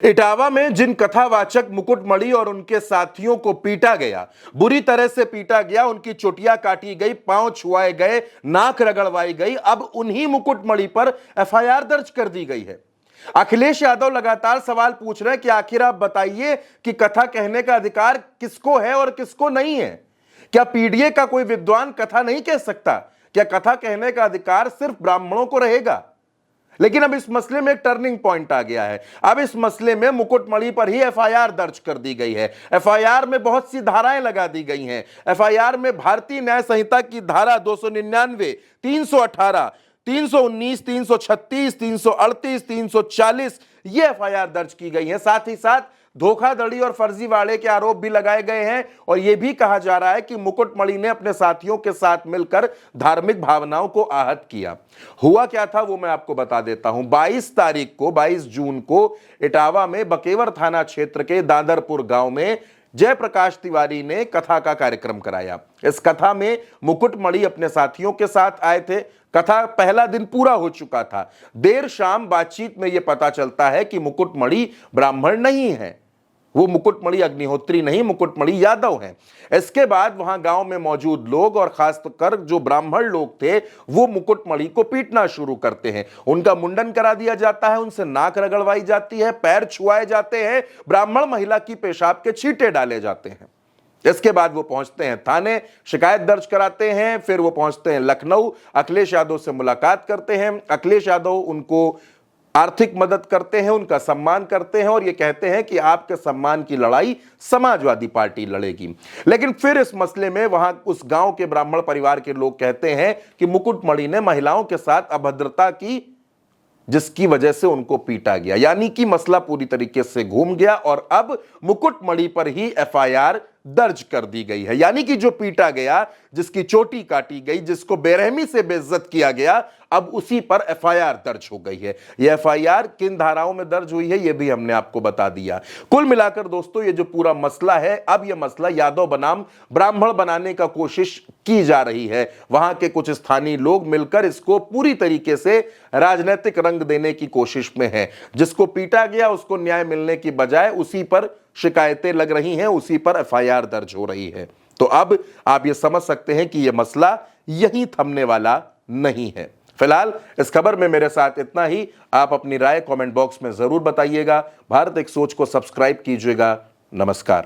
इटावा में जिन कथावाचक मुकुटमणि और उनके साथियों को पीटा गया, बुरी तरह से पीटा गया, उनकी चोटियां काटी गई, पांव छुआए गए, नाक रगड़वाई गई, अब उन्हीं मुकुटमणि पर एफआईआर दर्ज कर दी गई है। अखिलेश यादव लगातार सवाल पूछ रहे हैं कि आखिर आप बताइए कि कथा कहने का अधिकार किसको है और किसको नहीं है। क्या पीडीए का कोई विद्वान कथा नहीं कह सकता? क्या कथा कहने का अधिकार सिर्फ ब्राह्मणों को रहेगा? लेकिन अब इस मसले में एक टर्निंग पॉइंट आ गया है। अब इस मसले में मुकुटमणि पर ही एफआईआर दर्ज कर दी गई है। एफआईआर में बहुत सी धाराएं लगा दी गई हैं। एफआईआर में भारतीय न्याय संहिता की धारा 299, 318, 319, 336, 338, 340 ये एफआईआर दर्ज की गई है। साथ ही साथ धोखाधड़ी और फर्जीवाड़े के आरोप भी लगाए गए हैं और यह भी कहा जा रहा है कि मुकुटमणि ने अपने साथियों के साथ मिलकर धार्मिक भावनाओं को आहत किया। हुआ क्या था वो मैं आपको बता देता हूं। 22 जून को इटावा में बकेवर थाना क्षेत्र के दादरपुर गांव में जयप्रकाश तिवारी ने कथा का कार्यक्रम कराया। इस कथा में मुकुटमणि अपने साथियों के साथ आए थे। कथा पहला दिन पूरा हो चुका था। देर शाम बातचीत में यह पता चलता है कि मुकुटमणि ब्राह्मण नहीं है, वो मुकुटमणि अग्निहोत्री नहीं, मुकुटमणि यादव हैं। इसके बाद वहां गांव में मौजूद लोग और खासकर जो ब्राह्मण लोग थे वो मुकुटमणि को पीटना शुरू करते हैं। उनका मुंडन करा दिया जाता है, उनसे नाक रगड़वाई जाती है, पैर छुआए जाते हैं, ब्राह्मण महिला की पेशाब के छींटे डाले जाते हैं। इसके बाद वो पहुंचते हैं थाने, शिकायत दर्ज कराते हैं। फिर वो पहुंचते हैं लखनऊ, अखिलेश यादव से मुलाकात करते हैं। अखिलेश यादव उनको आर्थिक मदद करते हैं, उनका सम्मान करते हैं और ये कहते हैं कि आपके सम्मान की लड़ाई समाजवादी पार्टी लड़ेगी। लेकिन फिर इस मसले में वहां उस गांव के ब्राह्मण परिवार के लोग कहते हैं कि मुकुटमणि ने महिलाओं के साथ अभद्रता की, जिसकी वजह से उनको पीटा गया। यानी कि मसला पूरी तरीके से घूम गया और अब मुकुटमणि पर ही एफआईआर दर्ज कर दी गई है। यानी कि जो पीटा गया, जिसकी चोटी काटी गई, जिसको बेरहमी से बेइज्जत किया गया, अब उसी पर एफआईआर दर्ज हो गई है। यह एफआईआर किन धाराओं में दर्ज हुई है यह भी हमने आपको बता दिया। कुल मिलाकर दोस्तों ये जो पूरा मसला है, अब यह मसला यादव बनाम ब्राह्मण बनाने का कोशिश की जा रही है। वहां के कुछ स्थानीय लोग मिलकर इसको पूरी तरीके से राजनीतिक रंग देने की कोशिश में है। जिसको पीटा गया उसको न्याय मिलने की बजाय उसी पर शिकायतें लग रही हैं, उसी पर एफआईआर दर्ज हो रही है। तो अब आप ये समझ सकते हैं कि यह मसला यहीं थमने वाला नहीं है। फिलहाल इस खबर में मेरे साथ इतना ही। आप अपनी राय कमेंट बॉक्स में जरूर बताइएगा। भारत एक सोच को सब्सक्राइब कीजिएगा। नमस्कार।